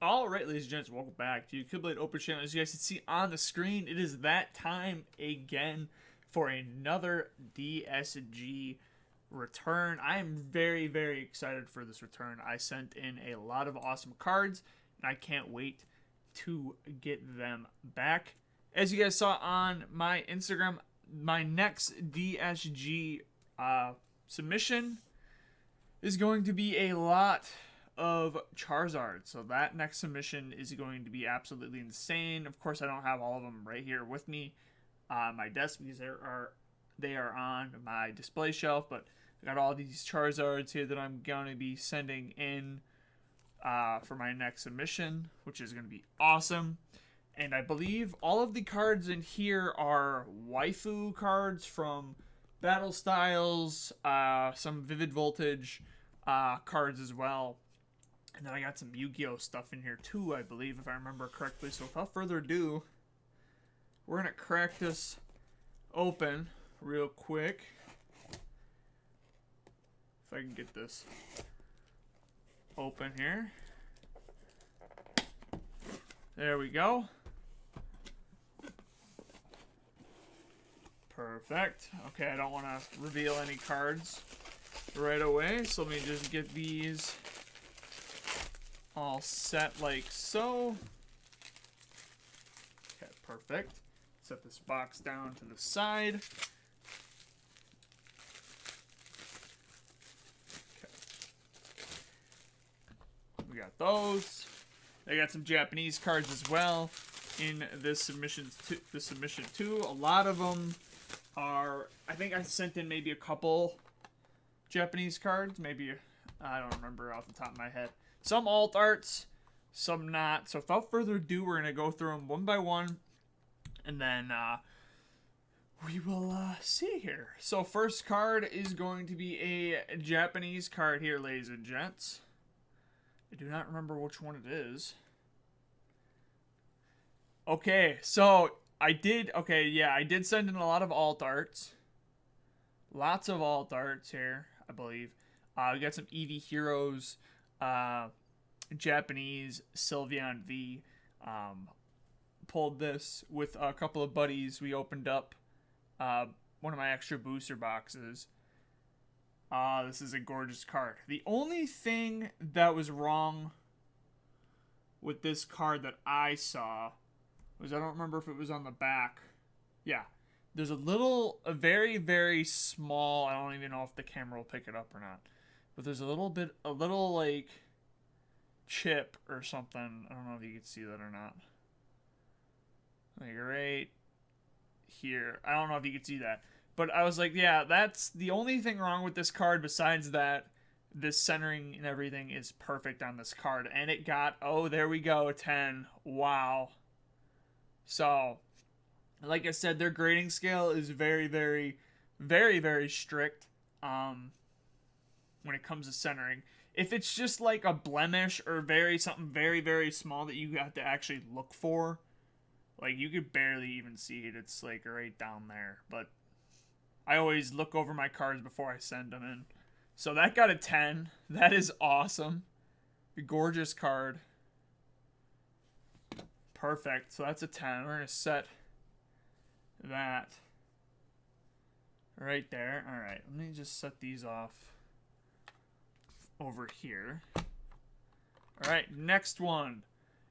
Alright, ladies and gents, welcome back to Keyblade Open Channel. As you guys can see on the screen, it is that time again for another DSG return. I am very, very excited for this return. I sent in a lot of awesome cards, and I can't wait to get them back. As you guys saw on my Instagram, my next DSG submission is going to be a lot of Charizard. So that next submission is going to be absolutely insane. Of course, I don't have all of them right here with me on my desk because they are on my display shelf, but I got all these Charizards here that I'm going to be sending in for my next submission, which is going to be awesome. And I believe all of the cards in here are Waifu cards from Battle Styles, some Vivid Voltage cards as well. And then I got some Yu-Gi-Oh stuff in here too, I believe, if I remember correctly. So without further ado, we're going to crack this open real quick. If I can get this open here. There we go. Perfect. Okay, I don't want to reveal any cards right away, so let me just get these all set like so. Okay, perfect. Set this box down to the side. Okay. We got those. I got some Japanese cards as well in this submission too. A lot of them are, I think I sent in maybe a couple Japanese cards, maybe, I don't remember off the top of my head. Some alt arts, some not. So without further ado, we're going to go through them one by one, and then we will see here. So first card is going to be a Japanese card here, ladies and gents. I do not remember which one it is. Okay, so I did send in a lot of alt arts. Lots of alt arts here, I believe. We got some Eevee Heroes, Japanese Sylveon V. Pulled this with a couple of buddies. We opened up one of my extra booster boxes. This is a gorgeous card. The only thing that was wrong with this card that I saw was, I don't remember if it was on the back. Yeah. There's a very, very small, I don't even know if the camera will pick it up or not, but there's a little like chip or something. I don't know if you can see that or not. Like right here. I don't know if you can see that. But I was like, yeah, that's the only thing wrong with this card. Besides that, this centering and everything is perfect on this card. And it got, oh, there we go, 10. Wow. So, like I said, their grading scale is very, very, very, very strict when it comes to centering. If it's just like a blemish or something very, very small that you have to actually look for, like you could barely even see it. It's like right down there. But I always look over my cards before I send them in. So that got a 10. That is awesome. A gorgeous card. Perfect. So that's a 10. We're going to set that right there. All right, let me just set these off over here. All right, next one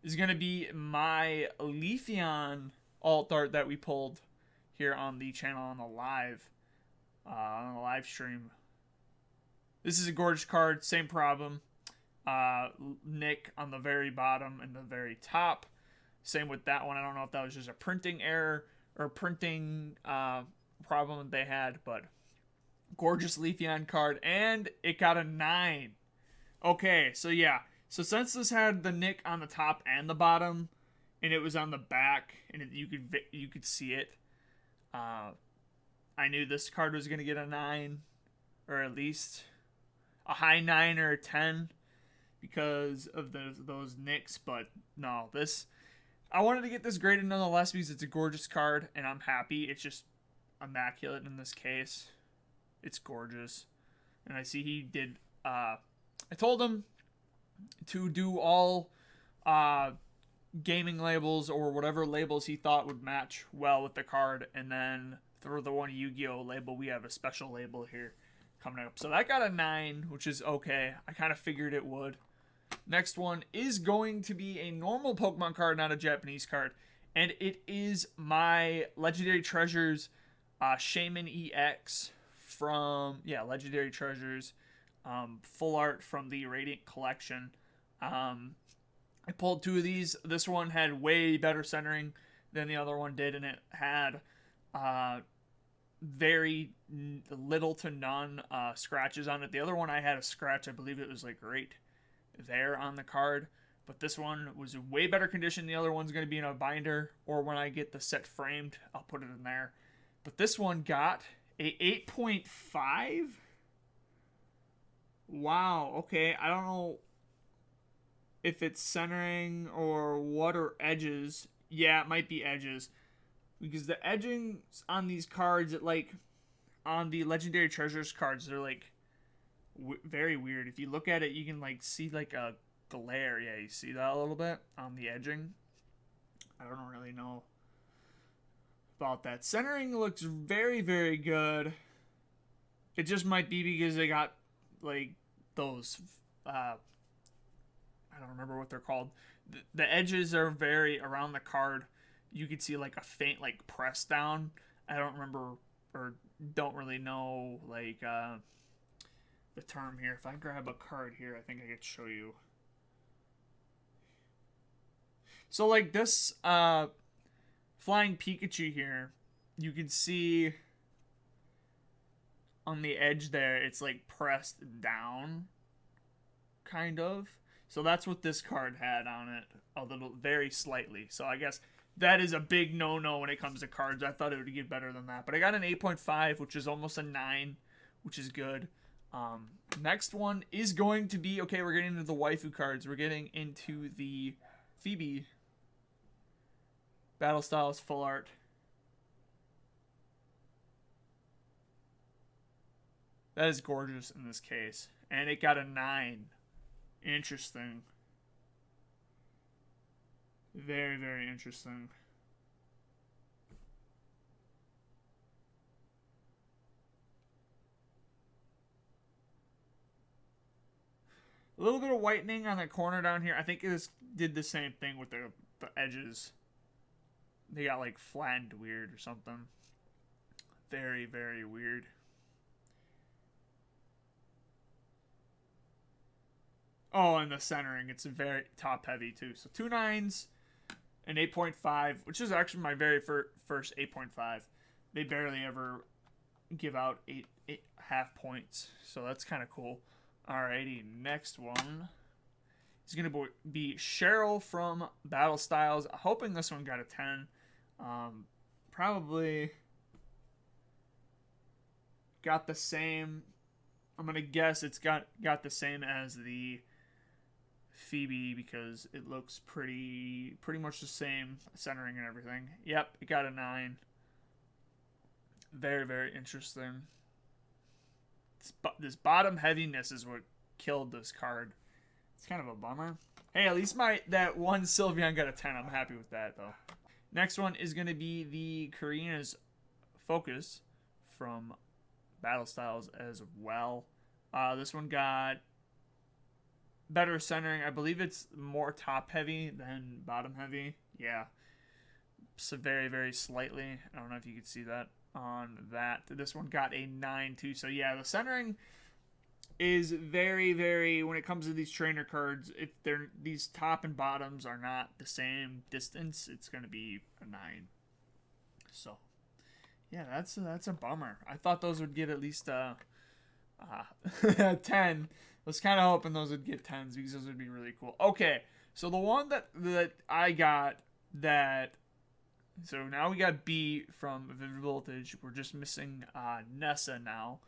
is going to be my Leafeon alt art that we pulled here on the channel on the live stream. This is a gorgeous card. Same problem. Nick on the very bottom and the very top. Same with that one. I don't know if that was just a printing error or printing problem that they had, but gorgeous Leafeon card, and it got a 9. Okay, so yeah. So since this had the Nick on the top and the bottom, and it was on the back, and you could see it, I knew this card was going to get a 9, or at least a high 9 or a 10 because of those Nicks, but no, I wanted to get this graded nonetheless because it's a gorgeous card, and I'm happy. It's just immaculate in this case. It's gorgeous. And I see he did, I told him to do all gaming labels or whatever labels he thought would match well with the card. And then for the one Yu-Gi-Oh label, we have a special label here coming up. So that got a 9, which is okay. I kind of figured it would. Next one is going to be a normal Pokemon card, not a Japanese card. And it is my Legendary Treasures Shaman EX from, Legendary Treasures. Full art from the Radiant Collection. I pulled 2 of these. This one had way better centering than the other one did, and it had very little to none scratches on it. The other one I had a scratch. I believe it was like right there on the card, but this one was way better condition. The other one's going to be in a binder, or when I get the set framed, I'll put it in there. But this one got a 8.5. Wow, okay. I don't know if it's centering or what, or edges. Yeah, it might be edges, because the edgings on these cards, on the Legendary Treasures cards, they're like very weird. If you look at it, you can like see like a glare. Yeah, you see that a little bit on the edging. I don't really know about that. Centering looks very, very good. It just might be because they got like those I don't remember what they're called. The edges are very around the card. You could see like a faint like press down. I don't remember, or don't really know like the term here. If I grab a card here, I think I could show you. So like this Flying Pikachu here, you can see on the edge there, it's like pressed down, kind of. So that's what this card had on it, a little, very slightly. So I guess that is a big no-no when it comes to cards. I thought it would get better than that. But I got an 8.5, which is almost a 9, which is good. Next one is going to be, okay, we're getting into the waifu cards. We're getting into the Phoebe Battle Styles Full Art. That is gorgeous in this case. And it got a 9. Interesting. Very, very interesting. A little bit of whitening on the corner down here. I think this did the same thing with the edges. They got like flattened weird or something. Very, very weird. Oh, and the centering. It's very top heavy too. So 2 9s and 8.5, which is actually my very first 8.5. They barely ever give out 8 half points. So that's kind of cool. Alrighty, next one is going to be Cheryl from Battle Styles. Hoping this one got a 10. Probably got the same. I'm going to guess it's got the same as the Phoebe, because it looks pretty much the same centering and everything. Yep, it got a 9. Very, very interesting. This bottom heaviness is what killed this card. It's kind of a bummer. Hey, at least that one Sylveon got a 10. I'm happy with that, though. Next one is going to be the Karina's Focus from Battle Styles as well. This one got better centering. I believe it's more top heavy than bottom heavy. Yeah. So very, very slightly. I don't know if you could see that on that. This one got a 9 too. So yeah, the centering is very, very, when it comes to these trainer cards, if these top and bottoms are not the same distance, it's going to be a 9. So yeah, that's a bummer. I thought those would get at least 10. I was kind of hoping those would get 10s, because those would be really cool. Okay, so the one that I got that, so now we got B from Vivid Voltage. We're just missing Nessa now.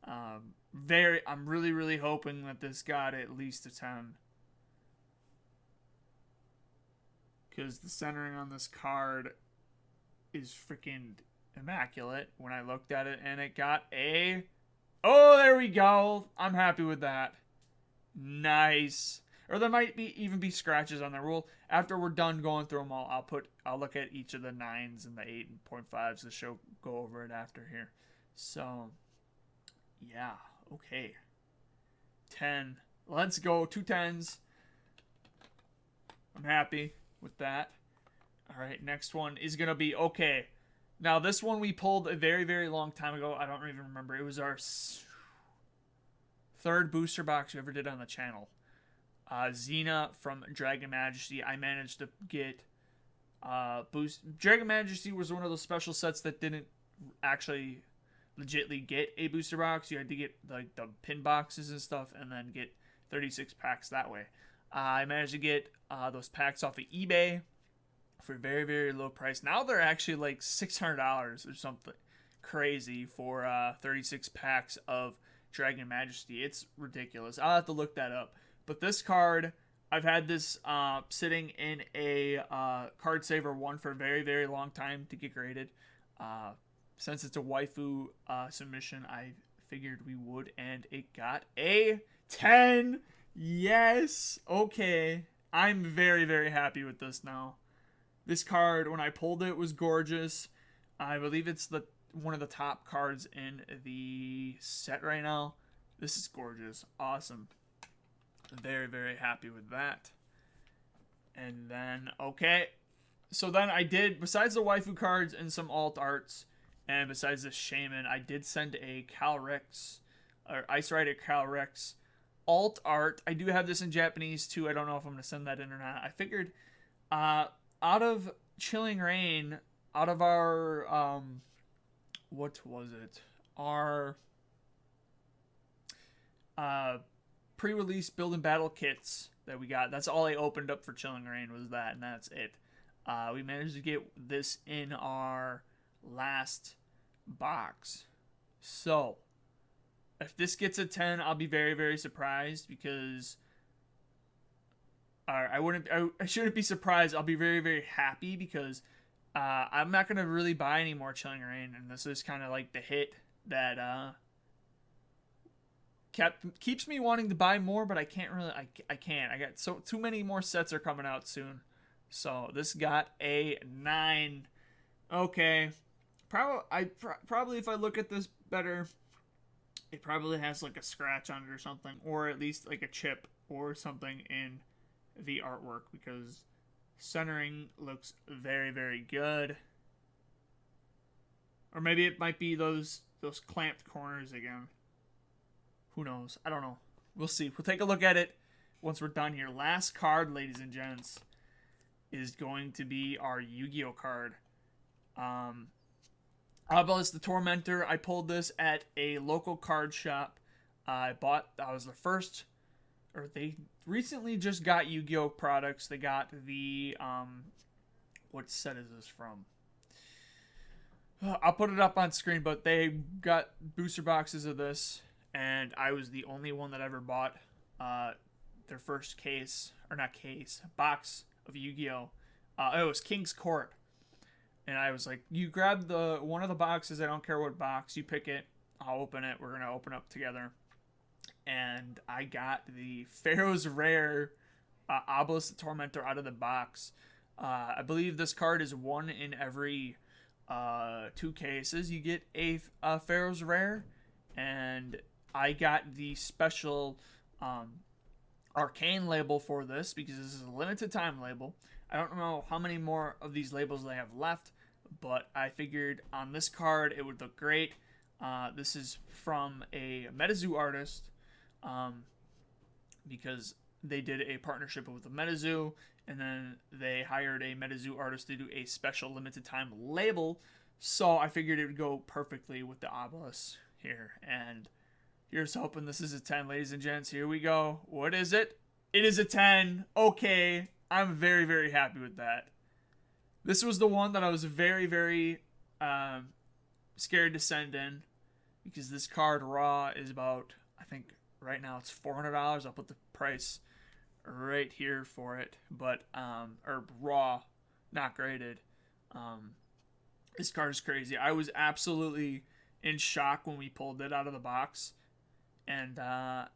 I'm really, really hoping that this got at least a 10, because the centering on this card is freaking immaculate when I looked at it, and it got a... Oh, there we go. I'm happy with that. Nice. or there might be even be scratches on there. After we're done going through them all, I'll look at each of the 9s and the 8.5s. The go over it after here. So yeah, okay. 10. Let's go. 2 10s. I'm happy with that. All right, next one is going to be, okay. Now, this one we pulled a very, very long time ago. I don't even remember. It was our 3rd booster box we ever did on the channel. Xena from Dragon Majesty. I managed to get Dragon Majesty was one of those special sets that didn't actually legitly get a booster box. You had to get like the pin boxes and stuff and then get 36 packs that way. I managed to get those packs off of eBay for a very, very low price. Now they're actually like $600 or something crazy for 36 packs of Dragon Majesty. It's ridiculous. I'll have to look that up. But this card, I've had this sitting in a card saver 1 for a very, very long time to get graded. Since it's a waifu submission, I figured we would, and it got a 10. Yes. Okay. I'm very, very happy with this now. This card, when I pulled it, was gorgeous. I believe it's one of the top cards in the set right now. This is gorgeous. Awesome. Very, very happy with that. And then, okay. So then I did, besides the waifu cards and some alt arts, and besides the Shaman, I did send a Calrex, or Ice Rider Calrex alt art. I do have this in Japanese too. I don't know if I'm going to send that in or not. I figured, out of Chilling Reign, out of our, what was it? Our, pre-release build and battle kits that we got. That's all I opened up for Chilling Reign was that, and that's it. We managed to get this in our last box. So, if this gets a 10, I'll be very, very surprised because I shouldn't be surprised. I'll be very, very happy because I'm not going to really buy any more Chilling Reign, and this is kind of like the hit that keeps me wanting to buy more, but I can't really. I can't. I got too many more sets are coming out soon. So this got a 9. Okay, probably if I look at this better, it probably has like a scratch on it or something, or at least like a chip or something in the artwork because centering looks very, very good. Or maybe it might be those clamped corners again. Who knows? I don't know. We'll see. We'll take a look at it once we're done here. Last card, ladies and gents, is going to be our Yu-Gi-Oh card. Obelisk the Tormentor. I pulled this at a local card shop. I was the first, or they recently just got Yu-Gi-Oh products. They got the, what set is this from? I'll put it up on screen, but they got booster boxes of this. And I was the only one that ever bought their first box of Yu-Gi-Oh! It was King's Court. And I was like, you grab one of the boxes, I don't care what box, you pick it, I'll open it, we're going to open up together. And I got the Pharaoh's Rare Obelisk the Tormentor out of the box. I believe this card is 1 in every 2 cases. You get a Pharaoh's Rare, and I got the special arcane label for this because this is a limited time label. I don't know how many more of these labels they have left, but I figured on this card it would look great. This is from a MetaZoo artist because they did a partnership with the MetaZoo, and then they hired a MetaZoo artist to do a special limited time label. So I figured it would go perfectly with the Obelisk here, and here's hoping this is a 10, ladies and gents. Here we go. What is it? It is a 10. Okay. I'm very, very happy with that. This was the one that I was very, very scared to send in because this card raw is about, I think right now it's $400. I'll put the price right here for it. But, or raw, not graded. This card is crazy. I was absolutely in shock when we pulled it out of the box. And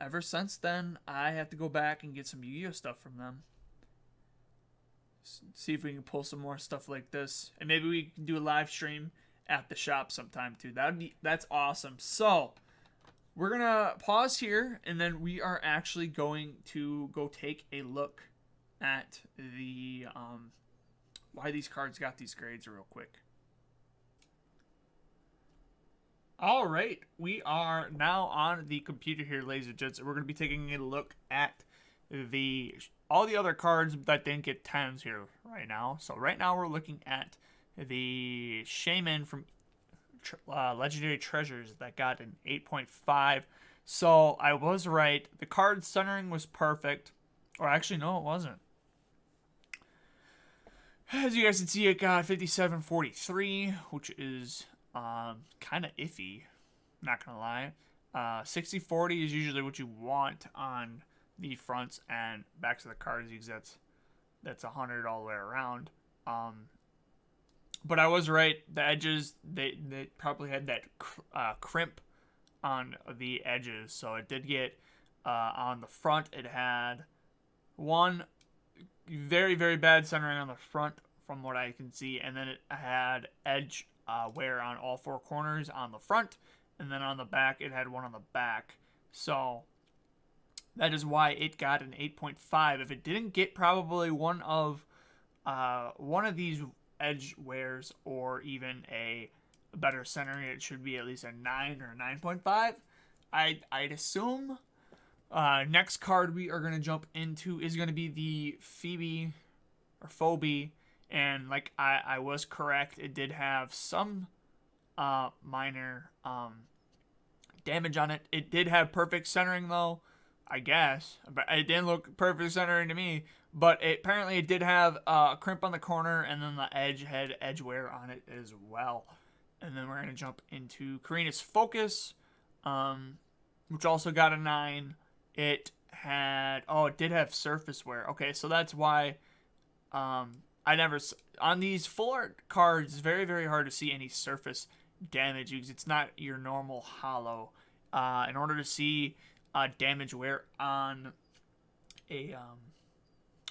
ever since then, I have to go back and get some Yu-Gi-Oh stuff from them. See if we can pull some more stuff like this, and maybe we can do a live stream at the shop sometime too. That's awesome. So we're gonna pause here, and then we are actually going to go take a look at the why these cards got these grades real quick. All right, we are now on the computer here, ladies and gents. We're going to be taking a look at all the other cards that didn't get 10s here right now. So right now we're looking at the Shaman from Legendary Treasures that got an 8.5. So I was right. The card centering was perfect. Or actually, no, it wasn't. As you guys can see, it got 57.43, which is kind of iffy, not gonna lie. 60-40 is usually what you want on the fronts and backs of the cards, because that's 100 all the way around. But I was right. The edges, they probably had that crimp on the edges, so it did get on the front. It had one very, very bad centering on the front from what I can see, and then it had edge wear on all four corners on the front, and then on the back it had one on the back. So that is why it got an 8.5. If it didn't get probably one of these edge wears or even a better centering, it should be at least a 9 or 9.5. I'd assume. Next card we are going to jump into is going to be the Phoebe or Phobie. And like I was correct, it did have some minor damage on it. It did have perfect centering though, I guess. But it didn't look perfect centering to me. But apparently it did have a crimp on the corner, and then the edge had edge wear on it as well. And then we're going to jump into Karina's Focus, which also got a 9. It did have surface wear. Okay, so that's why on these full art cards, it's very, very hard to see any surface damage because it's not your normal hollow. In order to see damage wear on a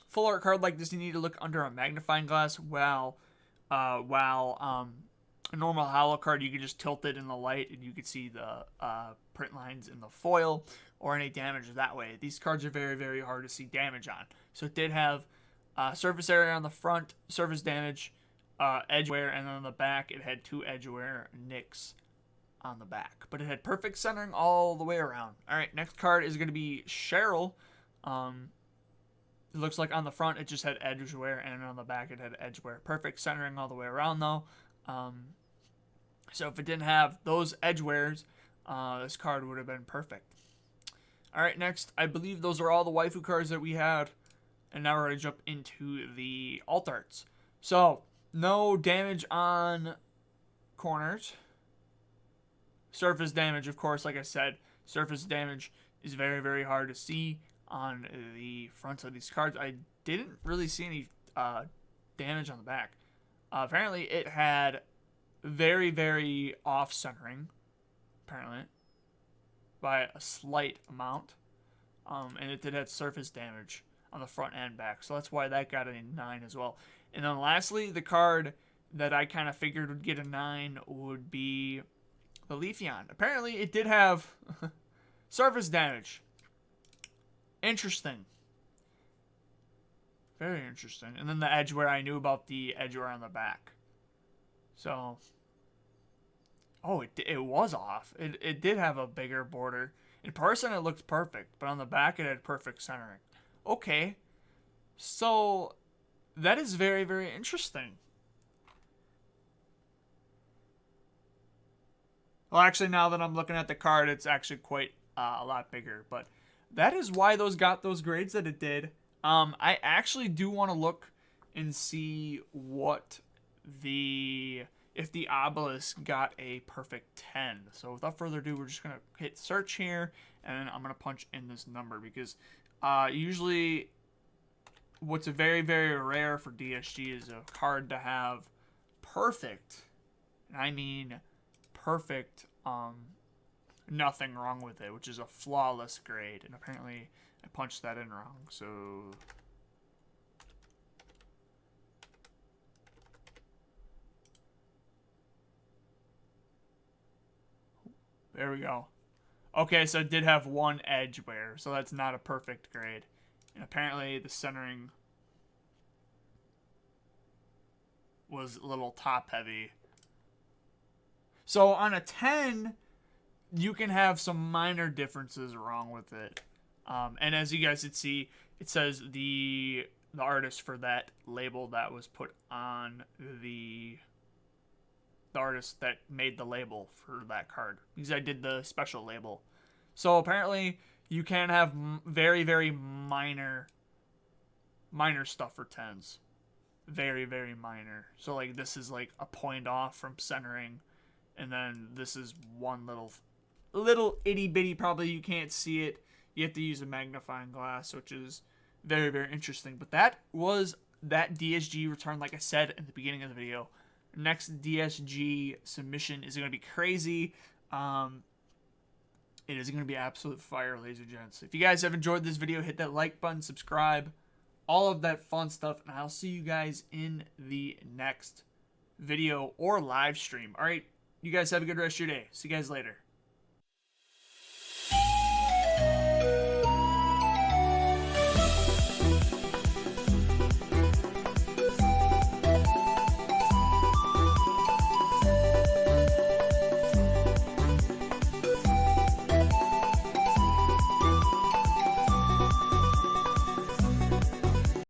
full art card like this, you need to look under a magnifying glass. While a normal hollow card, you can just tilt it in the light and you can see the print lines in the foil or any damage that way. These cards are very, very hard to see damage on. So it did have surface area on the front, surface damage, edge wear, and then on the back it had 2 edge wear nicks on the back. But it had perfect centering all the way around. Alright, next card is going to be Cheryl. It looks like on the front it just had edge wear, and on the back it had edge wear. Perfect centering all the way around though. So if it didn't have those edge wears, this card would have been perfect. Alright, next, I believe those are all the waifu cards that we had. And now we're going to jump into the alt arts. So, no damage on corners. Surface damage, of course, like I said. Surface damage is very, very hard to see on the fronts of these cards. I didn't really see any damage on the back. Apparently, it had very, very off-centering, apparently, by a slight amount. And it did have surface damage on the front and back. So that's why that got a 9 as well. And then lastly, the card that I kind of figured would get a 9 would be the Leafeon. Apparently, it did have surface damage. Interesting. Very interesting. And then the edge wear, I knew about the edge wear on the back. So, it was off. It did have a bigger border. In person, it looked perfect, but on the back, it had perfect centering. Okay, so that is very, very interesting. Well, actually, now that I'm looking at the card, it's actually quite a lot bigger, but that is why those got those grades that it did. I actually do want to look and see if the obelisk got a perfect 10. So without further ado, we're just going to hit search here, and I'm going to punch in this number, because usually what's very, very rare for DSG is a card to have perfect, and I mean perfect nothing wrong with it, which is a flawless grade. And apparently I punched that in wrong, so... There we go. Okay, so it did have one edge wear, so that's not a perfect grade. And apparently the centering was a little top heavy. So on a 10, you can have some minor differences wrong with it. And as you guys can see, it says the artist for that label that was put on the artist that made the label for that card, because I did the special label. So apparently you can have very, very minor stuff for 10s. Very, very minor. So like this is like a point off from centering, and then this is one little itty bitty, probably you can't see it. You have to use a magnifying glass, which is very, very interesting. But that was that DSG return, like I said in the beginning of the video. Next DSG submission is going to be crazy. It is going to be absolute fire, ladies and gents. If you guys have enjoyed this video, hit that like button, subscribe, all of that fun stuff, and I'll see you guys in the next video or live stream. All right, you guys have a good rest of your day. See you guys later.